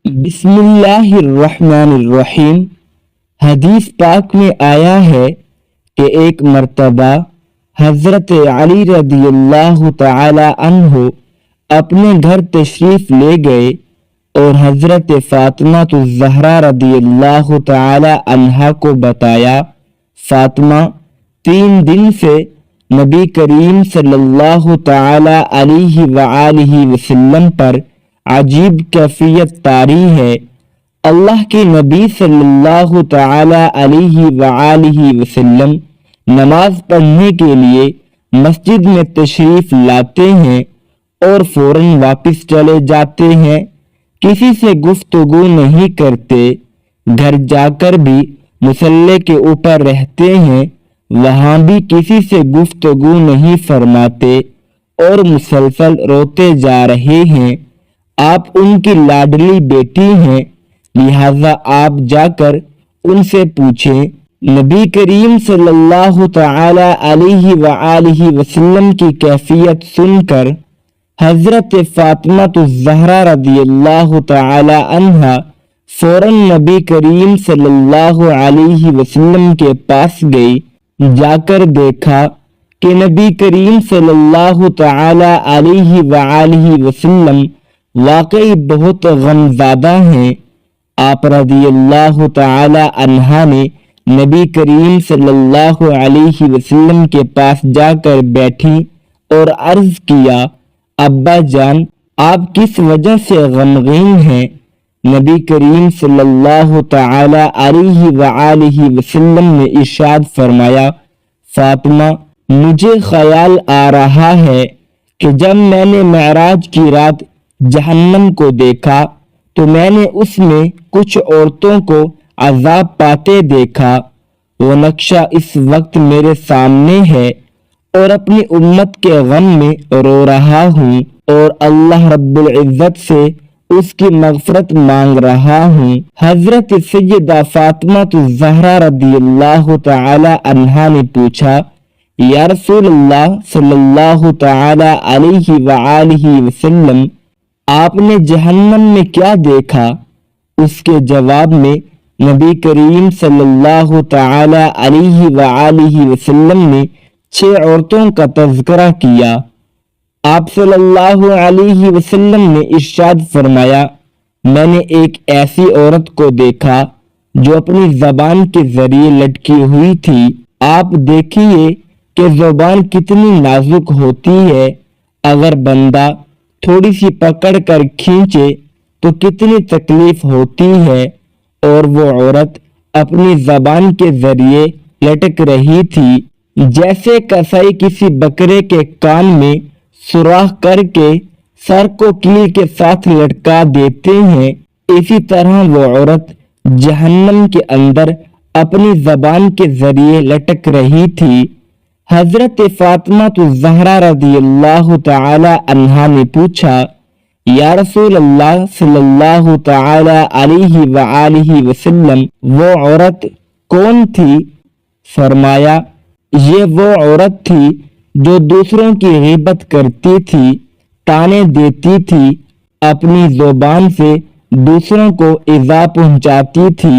بسم اللہ الرحمن الرحیم۔ حدیث پاک میں آیا ہے کہ ایک مرتبہ حضرت علی رضی اللہ تعالی عنہ اپنے گھر تشریف لے گئے اور حضرت فاطمہ الزہرا رضی اللہ تعالی عنہا کو بتایا، فاطمہ 3 دن سے نبی کریم صلی اللہ تعالی علیہ وآلہ وسلم پر عجیب کیفیت طاری ہے۔ اللہ کے نبی صلی اللہ تعالی علیہ وآلہ وسلم نماز پڑھنے کے لیے مسجد میں تشریف لاتے ہیں اور فوراً واپس چلے جاتے ہیں، کسی سے گفتگو نہیں کرتے، گھر جا کر بھی مصلی کے اوپر رہتے ہیں، وہاں بھی کسی سے گفتگو نہیں فرماتے اور مسلسل روتے جا رہے ہیں۔ آپ ان کی لاڈلی بیٹی ہیں، لہذا آپ جا کر ان سے پوچھیں۔ نبی کریم صلی اللہ تعالی علیہ وآلہ وسلم کی کیفیت سن کر حضرت فاطمہ الزہرا رضی اللہ تعالی عنہا فوراً نبی کریم صلی اللہ علیہ وسلم کے پاس گئی۔ جا کر دیکھا کہ نبی کریم صلی اللہ تعالی علیہ وآلہ وسلم واقعی بہت غمزدہ ہیں۔ آپ رضی اللہ تعالی عنہا نے نبی کریم صلی اللہ علیہ وسلم کے پاس جا کر بیٹھی اور عرض کیا، ابا جان، آپ کس وجہ سے غمگین ہیں؟ نبی کریم صلی اللہ تعالی علیہ وآلہ وسلم نے ارشاد فرمایا، فاطمہ، مجھے خیال آ رہا ہے کہ جب میں نے معراج کی رات جہنم کو دیکھا تو میں نے اس میں کچھ عورتوں کو عذاب پاتے دیکھا۔ وہ نقشہ اس وقت میرے سامنے ہے اور اپنی امت کے غم میں رو رہا ہوں اور اللہ رب العزت سے اس کی مغفرت مانگ رہا ہوں۔ حضرت سیدہ فاطمہ الزہرا رضی اللہ تعالی عنہا نے پوچھا، یا رسول اللہ صلی اللہ تعالی علیہ وآلہ وسلم، آپ نے جہنم میں کیا دیکھا؟ اس کے جواب میں نبی کریم صلی اللہ تعالی علیہ وآلہ وسلم نے 6 عورتوں کا تذکرہ کیا۔ آپ صلی اللہ علیہ وسلم نے ارشاد فرمایا، میں نے ایک ایسی عورت کو دیکھا جو اپنی زبان کے ذریعے لٹکی ہوئی تھی۔ آپ دیکھیے کہ زبان کتنی نازک ہوتی ہے، اگر بندہ تھوڑی سی پکڑ کر کھینچے تو کتنی تکلیف ہوتی ہے، اور وہ عورت اپنی زبان کے ذریعے لٹک رہی تھی، جیسے کسائی کسی بکرے کے کان میں سوراخ کر کے سر کو کیل کے ساتھ لٹکا دیتے ہیں، اسی طرح وہ عورت جہنم کے اندر اپنی زبان کے ذریعے لٹک رہی تھی۔ حضرت فاطمہ الزہرا رضی اللہ تعالی عنہا نے پوچھا، یا رسول اللہ صلی اللہ تعالی علیہ وآلہ وسلم، وہ عورت کون تھی؟ فرمایا، یہ وہ عورت تھی جو دوسروں کی غیبت کرتی تھی، طعنے دیتی تھی، اپنی زبان سے دوسروں کو ایذا پہنچاتی تھی،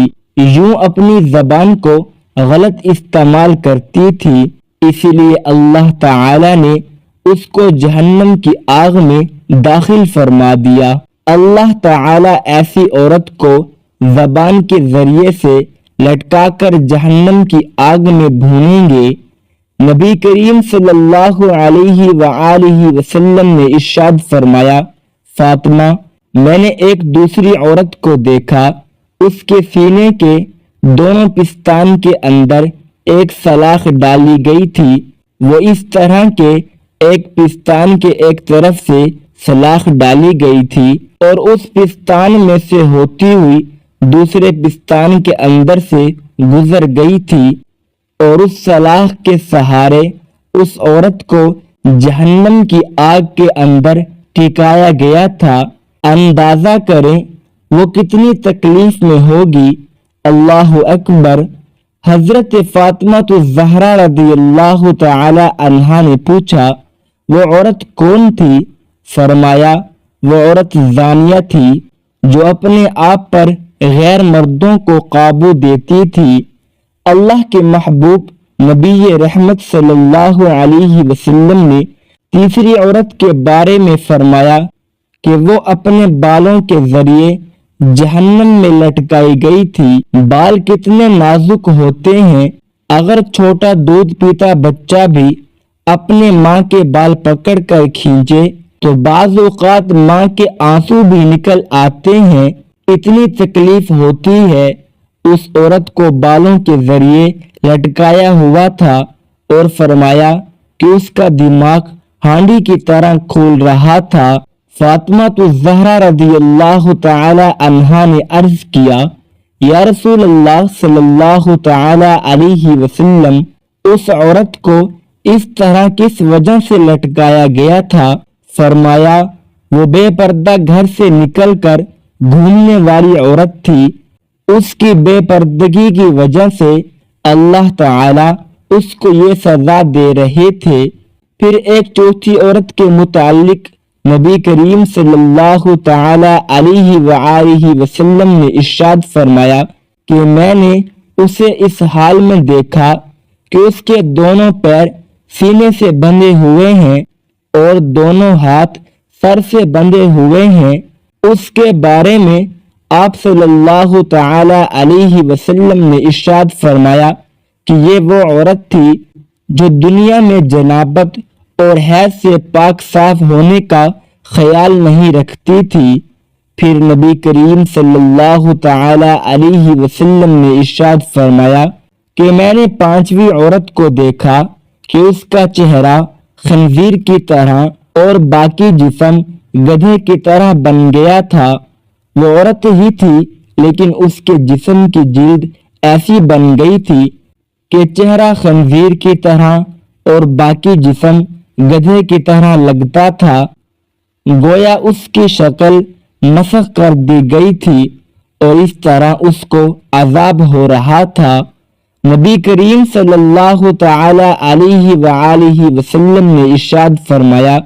یوں اپنی زبان کو غلط استعمال کرتی تھی، اسی لیے اللہ تعالی نے اس کو جہنم کی آگ میں داخل فرما دیا۔ اللہ تعالی ایسی عورت کو زبان کے ذریعے سے لٹکا کر جہنم کی آگ میں بھونیں گے۔ نبی کریم صلی اللہ علیہ وآلہ وسلم نے ارشاد فرمایا، فاطمہ، میں نے ایک دوسری عورت کو دیکھا، اس کے سینے کے دونوں پستان کے اندر ایک سلاخ ڈالی گئی تھی، وہ اس طرح کہ ایک پستان کے ایک طرف سے سلاخ ڈالی گئی تھی اور اس پستان میں سے ہوتی ہوئی دوسرے پستان کے اندر سے گزر گئی تھی، اور اس سلاخ کے سہارے اس عورت کو جہنم کی آگ کے اندر ٹکایا گیا تھا۔ اندازہ کریں وہ کتنی تکلیف میں ہوگی۔ اللہ اکبر۔ حضرت فاطمہ الزہرا رضی اللہ تعالی عنہا نے پوچھا، وہ عورت کون تھی؟ فرمایا، وہ عورت زانیہ تھی جو اپنے آپ پر غیر مردوں کو قابو دیتی تھی۔ اللہ کے محبوب نبی رحمت صلی اللہ علیہ وسلم نے تیسری عورت کے بارے میں فرمایا کہ وہ اپنے بالوں کے ذریعے جہنم میں لٹکائی گئی تھی۔ بال کتنے نازک ہوتے ہیں، اگر چھوٹا دودھ پیتا بچہ بھی اپنے ماں کے بال پکڑ کر کھینچے تو بعض اوقات ماں کے آنسو بھی نکل آتے ہیں، اتنی تکلیف ہوتی ہے۔ اس عورت کو بالوں کے ذریعے لٹکایا ہوا تھا اور فرمایا کہ اس کا دماغ ہانڈی کی طرح کھول رہا تھا۔ فاطمہ الزہرا رضی اللہ تعالی عنہا نے عرض کیا، یا رسول اللہ صلی اللہ تعالی علیہ وسلم، اس عورت کو اس طرح کس وجہ سے لٹکایا گیا تھا؟ فرمایا، وہ بے پردہ گھر سے نکل کر گھومنے والی عورت تھی، اس کی بے پردگی کی وجہ سے اللہ تعالی اس کو یہ سزا دے رہے تھے۔ پھر ایک چوتھی عورت کے متعلق نبی کریم صلی اللہ تعالی علیہ وآلہ وسلم نے ارشاد فرمایا کہ میں نے اسے اس حال میں دیکھا کہ اس کے دونوں پیر سینے سے بندھے ہوئے ہیں اور دونوں ہاتھ سر سے بندھے ہوئے ہیں۔ اس کے بارے میں آپ صلی اللہ تعالی علیہ وسلم نے ارشاد فرمایا کہ یہ وہ عورت تھی جو دنیا میں جنابت اور حیض سے پاک صاف ہونے کا خیال نہیں رکھتی تھی۔ پھر نبی کریم صلی اللہ تعالی علیہ وسلم نے ارشاد فرمایا کہ میں نے پانچویں عورت کو دیکھا کہ اس کا چہرہ خنزیر کی طرح اور باقی جسم گدھے کی طرح بن گیا تھا۔ وہ عورت ہی تھی لیکن اس کے جسم کی جلد ایسی بن گئی تھی کہ چہرہ خنزیر کی طرح اور باقی جسم گدھے کی طرح لگتا تھا، گویا اس کی شکل مسخ کر دی گئی تھی اور اس طرح اس کو عذاب ہو رہا تھا۔ نبی کریم صلی اللہ تعالی علیہ وآلہ وسلم نے ارشاد فرمایا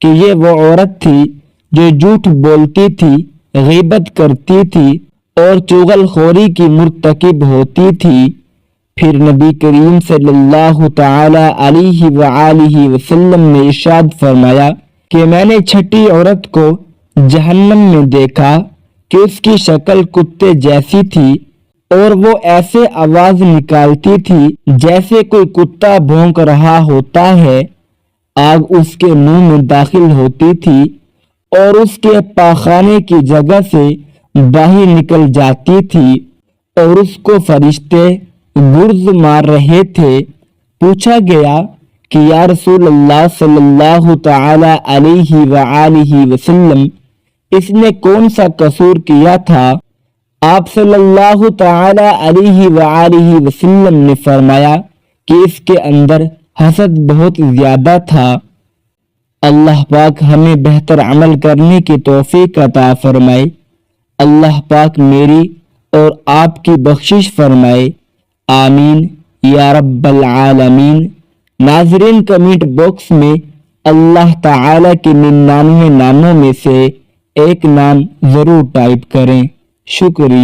کہ یہ وہ عورت تھی جو جھوٹ بولتی تھی، غیبت کرتی تھی اور چغل خوری کی مرتکب ہوتی تھی۔ پھر نبی کریم صلی اللہ تعالی علیہ وآلہ وسلم نے ارشاد فرمایا کہ میں نے چھٹی عورت کو جہنم میں دیکھا کہ اس کی شکل کتے جیسی تھی اور وہ ایسے آواز نکالتی تھی جیسے کوئی کتا بھونک رہا ہوتا ہے۔ آگ اس کے منہ میں داخل ہوتی تھی اور اس کے پاخانے کی جگہ سے باہر نکل جاتی تھی اور اس کو فرشتے گرز مار رہے تھے۔ پوچھا گیا کہ یا رسول اللہ صلی اللہ تعالی علیہ وآلہ وسلم، اس نے کون سا قصور کیا تھا؟ آپ صلی اللہ تعالی علیہ وآلہ وسلم نے فرمایا کہ اس کے اندر حسد بہت زیادہ تھا۔ اللہ پاک ہمیں بہتر عمل کرنے کی توفیق عطا فرمائے۔ اللہ پاک میری اور آپ کی بخشش فرمائے، آمین یا رب العالمین۔ ناظرین، کمنٹ باکس میں اللہ تعالی کے 99 ناموں میں سے ایک نام ضرور ٹائپ کریں۔ شکریہ۔